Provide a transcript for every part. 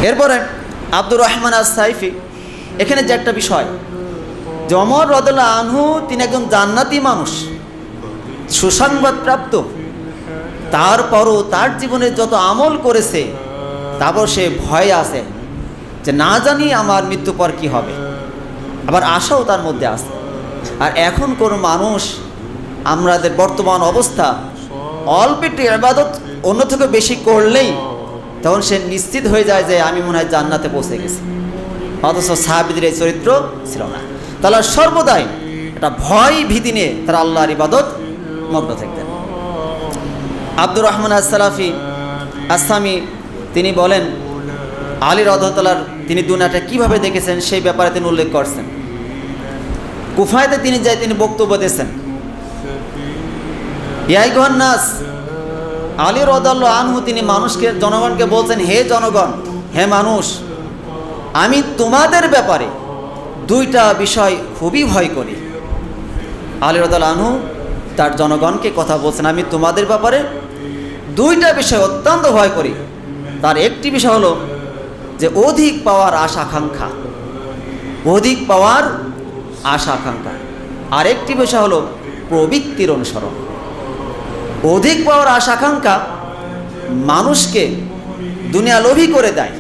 এরপরে আব্দুর রহমান আস-সাইফি এখানে যে একটা বিষয় যে ওমর রাদিয়াল্লাহু আনহু তিনি একজন জান্নাতি মানুষ, সুসংবাদপ্রাপ্ত, তারপরও তার জীবনে যত আমল করেছে তারপর সে ভয়ে আছে যে না জানি আমার মৃত্যু পর কী হবে, আবার আশাও তার মধ্যে আছে। আর এখন কোনো মানুষ আমাদের বর্তমান অবস্থা অল্প একটু ইবাদত অন্য থেকে বেশি করলেই তখন সে নিশ্চিত হয়ে যায় যে আমি মনে হয় জান্নাতে পৌঁছে গেছি, অথচ সাহাবীদের এই চরিত্র ছিল না। তারা সর্বদাই একটা ভয় ভীতি নিয়ে তারা আল্লাহর ইবাদত মগ্ন থাকতেন। আব্দুর রহমান আস-সালাফি আসামি তিনি বলেন আলী রাদিয়াল্লাহু তিনি দুনিয়াটা কীভাবে দেখেছেন সেই ব্যাপারে তিনি উল্লেখ করছেন। কুফায়তে তিনি যাই তিনি বক্তব্য দিয়েছেন, ইয়া আইয়ুহান নাস, আলী রাদিয়াল্লাহু আনহু তিনি মানুষকে জনগণকে বলছেন, হে জনগণ, হে মানুষ, আমি তোমাদের ব্যাপারে দুইটা বিষয় খুবই ভয় করি। আলী রাদিয়াল্লাহু আনহু তার জনগণকে কথা বলছেন, আমি তোমাদের ব্যাপারে দুইটা বিষয় অত্যন্ত ভয় করি। তার একটি বিষয় হলো যে অধিক পাওয়ার আশা আকাঙ্ক্ষা, অধিক পাওয়ার আশা আকাঙ্ক্ষা। আর একটি বিষয় হলো প্রবৃত্তির অনুসরণ। অধিক পাওয়ার আশা আকাঙ্ক্ষা মানুষকে দুনিয়া লোভী করে দেয়,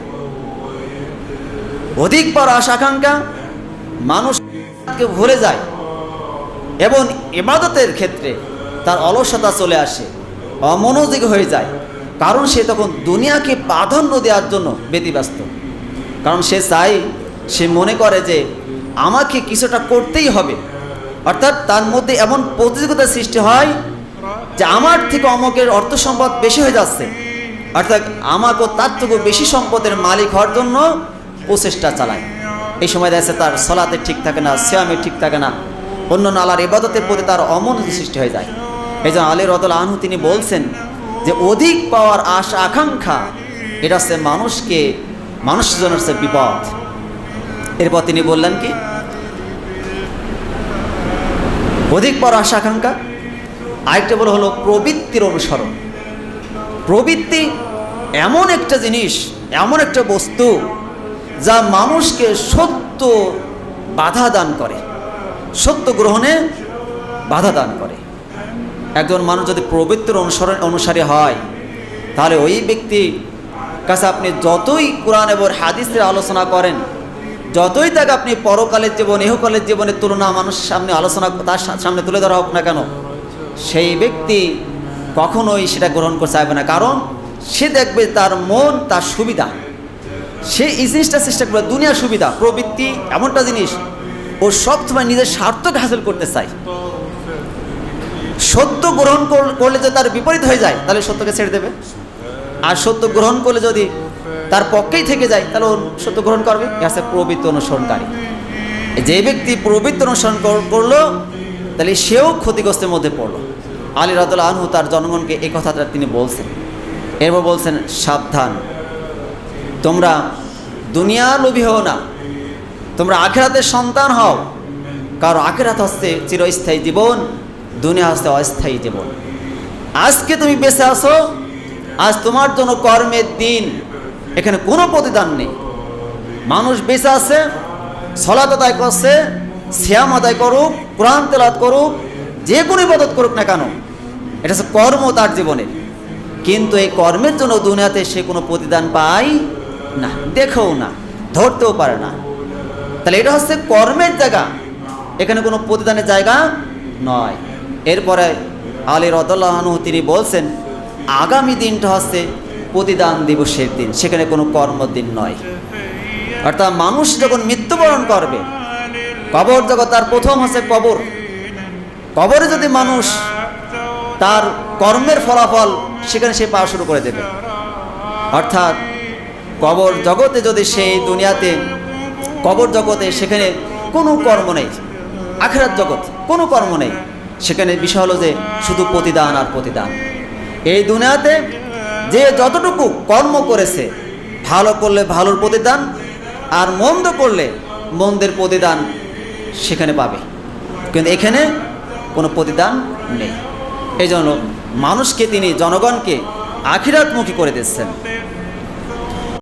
অধিক পাওয়ার আশা আকাঙ্ক্ষা মানুষকে ভুলে যায় এবং ইবাদতের ক্ষেত্রে তার অলসতা চলে আসে, অমনোযোগী হয়ে যায়, কারণ সে তখন দুনিয়াকে প্রাধান্য দেওয়ার জন্য ব্যতিব্যস্ত। কারণ সে চাই, সে মনে করে যে আমাকে কিছুটা করতেই হবে, অর্থাৎ তার মধ্যে এমন প্রতিযোগিতার সৃষ্টি হয় যে আমার থেকে অমুকের অর্থ সম্পদ বেশি হয়ে যাচ্ছে, অর্থাৎ আমাকেও তার থেকেও বেশি সম্পদের মালিক হওয়ার জন্য প্রচেষ্টা চালায়। এই সময় দেখা যাচ্ছে তার সলাতে ঠিক থাকে না, সিয়ামে ঠিক থাকে না, অন্যান্য আল্লাহর ইবাদতের প্রতি তার অমনোযোগী সৃষ্টি হয়ে যায়। এই জন্য আলী রাদিয়াল্লাহু আনহু তিনি বলছেন যে অধিক পাওয়ার আশা আকাঙ্ক্ষা এটা হচ্ছে মানুষের জন্য হচ্ছে বিপদ। এরপর তিনি বললেন কি, অধিক পাওয়ার আশা আকাঙ্ক্ষা আরেকটা হলো প্রবৃত্তির অনুসরণ। প্রবৃত্তি এমন একটা জিনিস, এমন একটা বস্তু যা মানুষকে সত্য বাধা দান করে, সত্য গ্রহণে বাধা দান করে। একজন মানুষ যদি প্রবৃত্তির অনুসারী হয় তাহলে ওই ব্যক্তি কাছে আপনি যতই কোরআন এবং হাদিসের আলোচনা করেন, যতই তাকে আপনি পরকালের জীবন ইহকালের জীবনের তুলনা মানুষের সামনে আলোচনা তার সামনে তুলে ধরা হোক না কেন, সেই ব্যক্তি কখনোই সেটা গ্রহণ করতে চাইবে না। কারণ সে দেখবে তার মন তার সুবিধা, সে এই জিনিসটা চেষ্টা করবে দুনিয়ার সুবিধা। প্রবৃত্তি এমনটা জিনিস ও সবসময় নিজের স্বার্থকে হাসিল করতে চায়। সত্য গ্রহণ করলে যদি তার বিপরীত হয়ে যায় তাহলে সত্যকে ছেড়ে দেবে, আর সত্য গ্রহণ করলে যদি তার পক্ষেই থেকে যায় তাহলে ও সত্য গ্রহণ করবে। আছে প্রবৃত্তি অনুসরণকারী। যে ব্যক্তি প্রবৃত্তি অনুসরণ করলো তাহলে সেও ক্ষতিগ্রস্তের মধ্যে পড়লো। আলী রাদিয়াল্লাহু আনহু তার জনগণকে এই কথাটা তিনি বলছেন। এরপর বলছেন, সাবধান, তোমরা দুনিয়া লোভী হও না, তোমরা আখিরাতের সন্তান হও। কারণ আখিরাত হচ্ছে চিরস্থায়ী জীবন, দুনিয়া হচ্ছে অস্থায়ী জীবন। আজকে তুমি বেঁচে আছো, আজ তোমার জন্য কর্মের দিন, এখানে কোনো প্রতিদান নেই। মানুষ বেঁচে আছে, সালাত আদায় করছে, সিয়াম আদায় করুক, কোরআন তেলাওয়াত করুক, যে কোনো ইবাদত করুক না কেন, এটা হচ্ছে কর্ম তার জীবনে। কিন্তু এই কর্মের জন্য দুনিয়াতে সে কোনো প্রতিদান পায় না, দেখেও না, ধরতেও পারে না। তাহলে এটা হচ্ছে কর্মের জায়গা, এখানে কোনো প্রতিদানের জায়গা নয়। এরপরে আলী রাদিয়াল্লাহু আনহু তিনি বলছেন, আগামী দিনটা হচ্ছে প্রতিদান দিবসের দিন, সেখানে কোনো কর্মদিন নয়। অর্থাৎ মানুষ যখন মৃত্যুবরণ করবে, কবর জগৎ তার প্রথম হচ্ছে কবর। কবরে যদি মানুষ তার কর্মের ফলাফল সেখানে সে পাওয়া শুরু করে দেবে। অর্থাৎ কবর জগতে যদি সেই দুনিয়াতে কবর জগতে সেখানে কোনো কর্ম নেই, আখিরাত জগৎ কোনো কর্ম নেই, সেখানে বিষয় হলো যে শুধু প্রতিদান আর প্রতিদান। এই দুনিয়াতে যে যতটুকু কর্ম করেছে, ভালো করলে ভালোর প্রতিদান, আর মন্দ করলে মন্দের প্রতিদান সেখানে পাবে, কিন্তু এখানে কোনো প্রতিদান নেই। এই জন্য মানুষকে তিনি জনগণকে আখিরাতমুখী করে দিচ্ছেন।